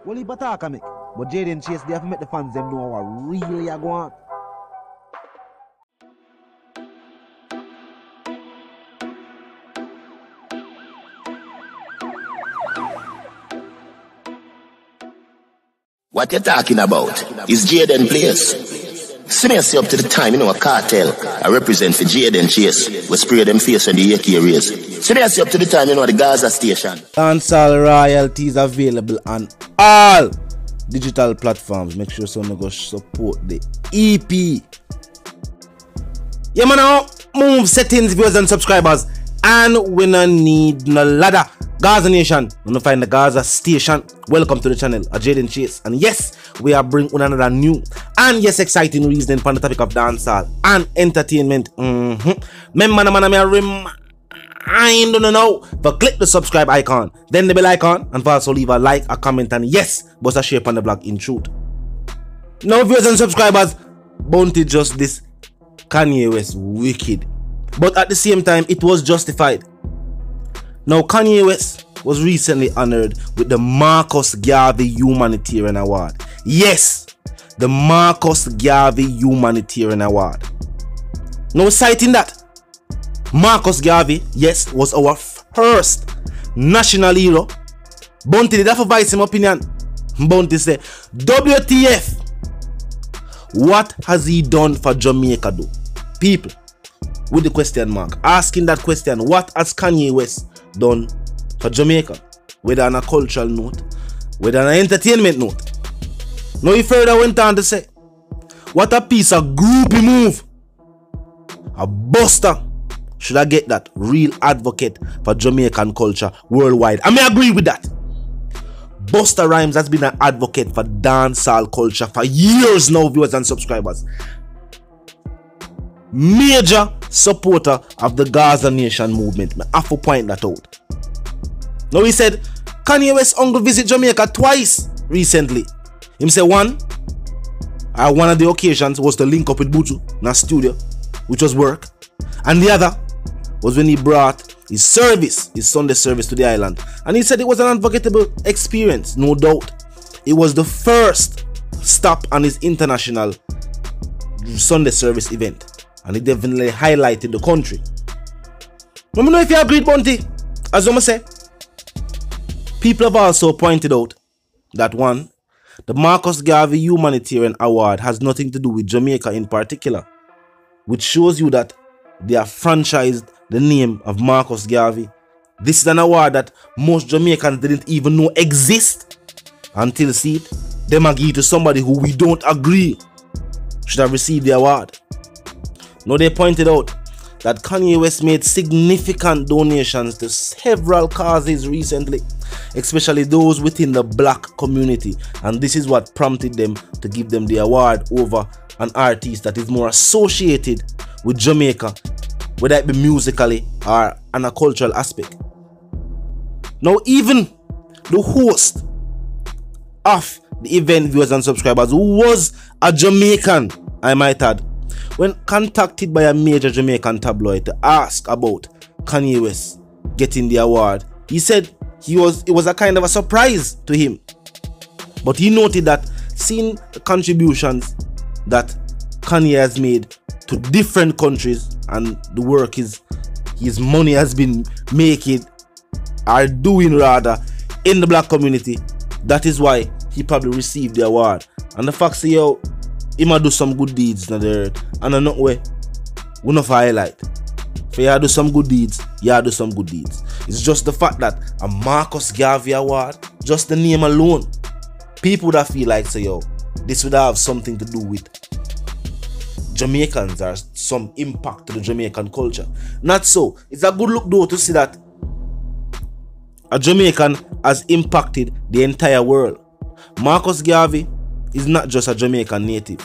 Well, he bataka make. But Jayden Chase, they have to make the fans them know what really are going on. What you talking about is Jayden place. See me up to the time, you know, a cartel. I represent for Jayden Chase. We spray them face when the AK raise. See me up to the time, you know, the Gaza station. Dancehall royalties available on all digital platforms. Make sure someone go support the EP. Yeah, man, now move settings, viewers and subscribers. And we no need no ladder. Gaza Nation, we no find the Gaza station. Welcome to the channel, Jayden Chase. And yes, we are bringing another new and yes, exciting reason for the topic of dancehall and entertainment. Remember, man, I remind you now, but click the subscribe icon, then the bell icon, and also leave a like, a comment, and yes, bust a share on the blog in truth. Now, viewers and subscribers, Bounty just this Kanye West wicked, but at the same time, it was justified. Now, Kanye West was recently honored with the Marcus Garvey Humanitarian Award. Yes, the Marcus Garvey Humanitarian Award. Now, citing that, Marcus Garvey, yes, was our first national hero. Bounty did have a voice him opinion. Bounty said, WTF, what has he done for Jamaica though? People, with the question mark, asking that question, what has Kanye West done for Jamaica? Whether on a cultural note, whether on an entertainment note. Now he further went on to say, what a piece of groupie move. A buster. Should I get that? Real advocate for Jamaican culture worldwide. I may agree with that. Busta Rhymes has been an advocate for dancehall culture for years now, viewers and subscribers. Major supporter of the Gaza Nation movement. I have to point that out. Now he said, Kanye West's uncle visit Jamaica twice recently. Him say one of the occasions was to link up with Buju in a studio, which was work. And the other was when he brought his service, his Sunday service to the island. And he said it was an unforgettable experience, no doubt. It was the first stop on his international Sunday service event. And it definitely highlighted the country. Let me know if you agreed, Bounty. As I say, people have also pointed out that one, the Marcus Garvey Humanitarian Award has nothing to do with Jamaica in particular, which shows you that they have franchised the name of Marcus Garvey. This is an award that most Jamaicans didn't even know exist until see it. They might give it to somebody who we don't agree should have received the award. Now they pointed out that Kanye West made significant donations to several causes recently, especially those within the black community, and this is what prompted them to give them the award over an artist that is more associated with Jamaica, whether it be musically or on a cultural aspect. Now even the host of the event, viewers and subscribers, who was a Jamaican, I might add, when contacted by a major Jamaican tabloid to ask about Kanye West getting the award, he said it was a kind of a surprise to him. But he noted that seeing the contributions that Kanye has made to different countries and the work his money has been making or doing rather in the black community, that is why he probably received the award. And the fact say, yo, he might do some good deeds in the earth, and I know way we not highlight. For you do some good deeds, you do some good deeds. It's just the fact that a Marcus Garvey award, just the name alone, people that feel like say, yo, this would have something to do with Jamaicans or some impact to the Jamaican culture. Not so. It's a good look though to see that a Jamaican has impacted the entire world. Marcus Garvey is not just a Jamaican native,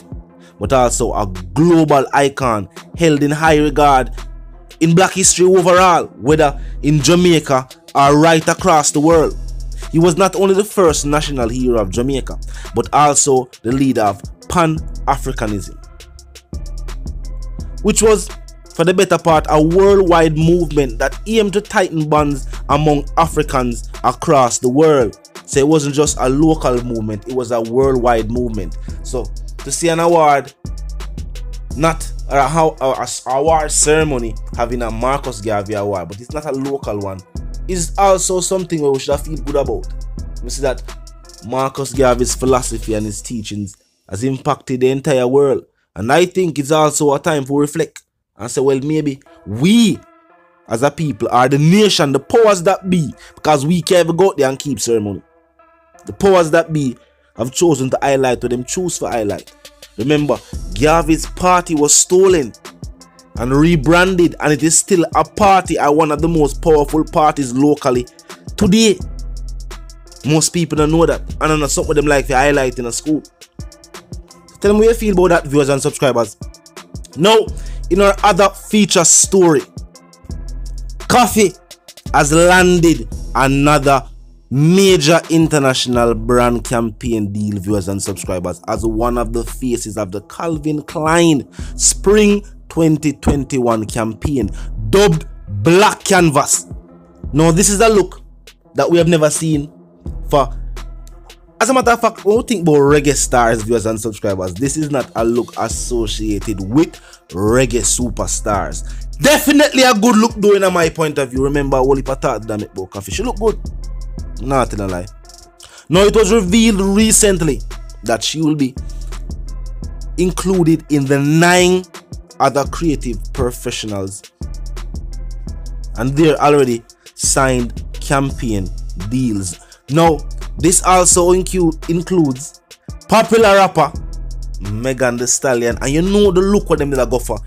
but also a global icon held in high regard in black history overall, whether in Jamaica or right across the world. He was not only the first national hero of Jamaica, but also the leader of Pan-Africanism, which was, for the better part, a worldwide movement that aimed to tighten bonds among Africans across the world. So it wasn't just a local movement, it was a worldwide movement. So to see an award, not a award ceremony having a Marcus Garvey award, but it's not a local one, is also something where we should feel good about. We see that Marcus Garvey's philosophy and his teachings has impacted the entire world. And I think it's also a time to reflect and say, well, maybe we as a people are the nation, the powers that be, because we can't ever go out there and keep ceremony. The powers that be have chosen to highlight what them choose for highlight. Remember, Garvey's party was stolen and rebranded, and it is still a party and one of the most powerful parties locally today. Most people don't know that, and I know something them like to highlight in a school. So tell them what you feel about that, viewers and subscribers. Now, in our other feature story, Koffee has landed another major international brand campaign deal, viewers and subscribers, as one of the faces of the Calvin Klein Spring 2021 campaign, dubbed Black Canvas. Now, this is a look that we have never seen for. As a matter of fact, when we think about reggae stars, viewers and subscribers, this is not a look associated with reggae superstars. Definitely a good look though, in my point of view. Remember, Wally Patat damn it about Koffee. She look good. Not in a lie. Now, it was revealed recently that she will be included in the 9 other creative professionals, and they're already signed campaign deals. Now, this also includes popular rapper Megan Thee Stallion, and you know the look what them did go for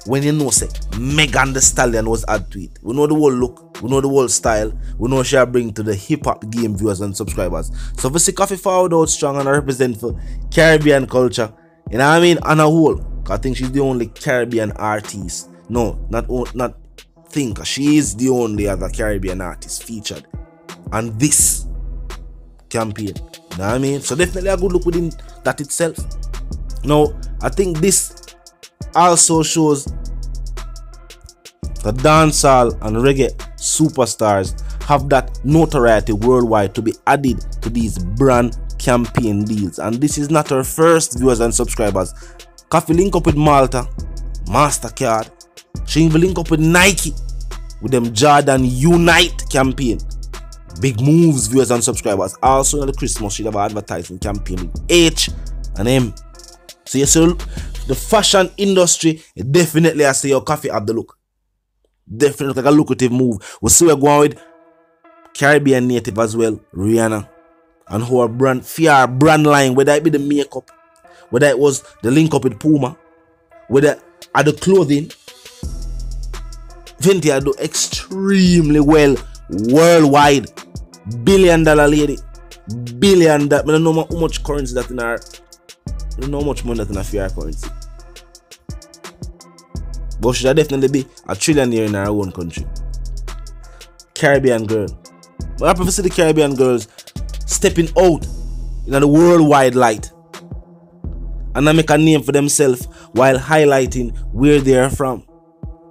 when you know say Megan Thee Stallion was added to it. We know the whole look, we know the whole style, we know she bring to the hip-hop game, viewers and subscribers. So for see Koffee forward out strong and represent for Caribbean culture, you know what I mean, on a whole. I think she's the only Caribbean artist. No, not think. She is the only other Caribbean artist featured on this campaign. You know what I mean? So definitely a good look within that itself. Now, I think this also shows the dancehall and reggae superstars have that notoriety worldwide to be added to these brand campaign deals. And this is not our first, viewers and subscribers. Koffee link up with Malta, MasterCard. She even link up with Nike with them Jordan Unite campaign. Big moves, viewers and subscribers. Also in the Christmas, she have an advertising campaign with H&M. So you see, the fashion industry definitely has to your Koffee have the look. Definitely like a lucrative move. We see we're going with Caribbean native as well, Rihanna, and her brand, fear brand line, whether it be the makeup, whether it was the link up with Puma, whether at the clothing, Fenty do extremely well worldwide. $1 billion lady, billion that. I don't know how much currency that in our, I don't know how much money that in a fair currency. But should I definitely be a trillionaire in our own country. Caribbean girl. But I prefer to see the Caribbean girls stepping out in the worldwide light and make a name for themselves while highlighting where they are from.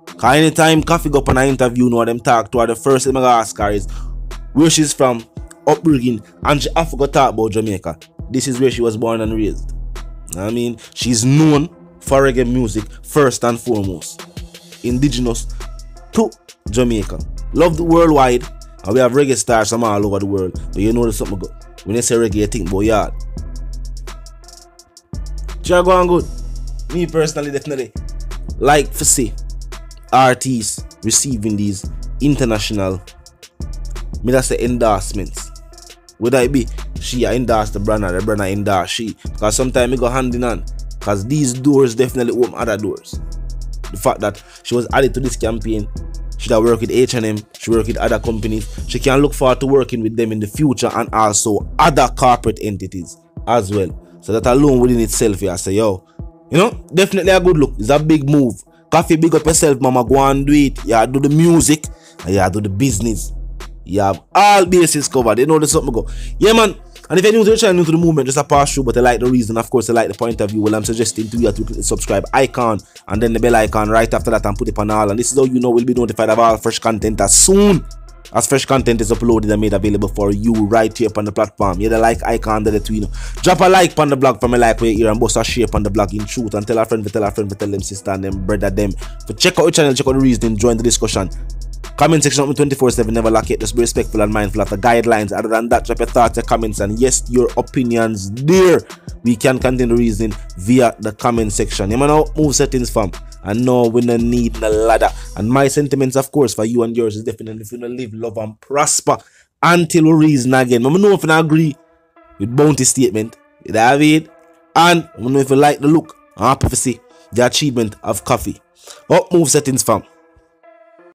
Cause anytime Koffee go up on an interview, know them talk to her, the first thing I ask her is where she's from, upbringing, and she have to talk about Jamaica. This is where she was born and raised. I mean, she's known for reggae music first and foremost. Indigenous to Jamaica. Loved worldwide, and we have reggae stars from all over the world. But you know there's something good. When they say reggae, you think about yard. Sure, going good. Me personally, definitely like to see artists receiving these international, me that say endorsements. Whether it be she endorse the brand or the brand endorse she. Because sometimes it go hand in hand. Because these doors definitely open other doors. The fact that she was added to this campaign, she that work with H&M, she work with other companies, she can look forward to working with them in the future and also other corporate entities as well. So that alone within itself, I say, yo, you know, definitely a good look. It's a big move. Koffee, big up yourself, mama. Go and do it. You do the music and you do the business. You have all bases covered. You know there's something go. Yeah, man. And if you're new to the channel, new to the movement, just a pass through, but I like the reason, of course, I like the point of view. Well, I'm suggesting to you to click the subscribe icon and then the bell icon right after that and put it on all. And this is how you know we'll be notified of all fresh content as soon as fresh content is uploaded and made available for you right here on the platform. Hit the like icon under the tweet. Drop a like on the blog from a like where you hear and bust a share on the blog in truth, and tell a friend, tell them sister and them brother them. So check out the channel, check out the reasoning, join the discussion. Comment section open 24/7, never lack it. Just be respectful and mindful of the guidelines. Other than that, drop your thoughts, your comments, and yes, your opinions there. We can continue reasoning via the comment section. You know, move settings fam. And no, we don't need the ladder. And my sentiments, of course, for you and yours is definitely if you don't live, love, and prosper until we reason again. I know if you agree with Bounty statement, you have it. And I know if you like the look, I'm happy to see the achievement of Koffee. Up move settings fam.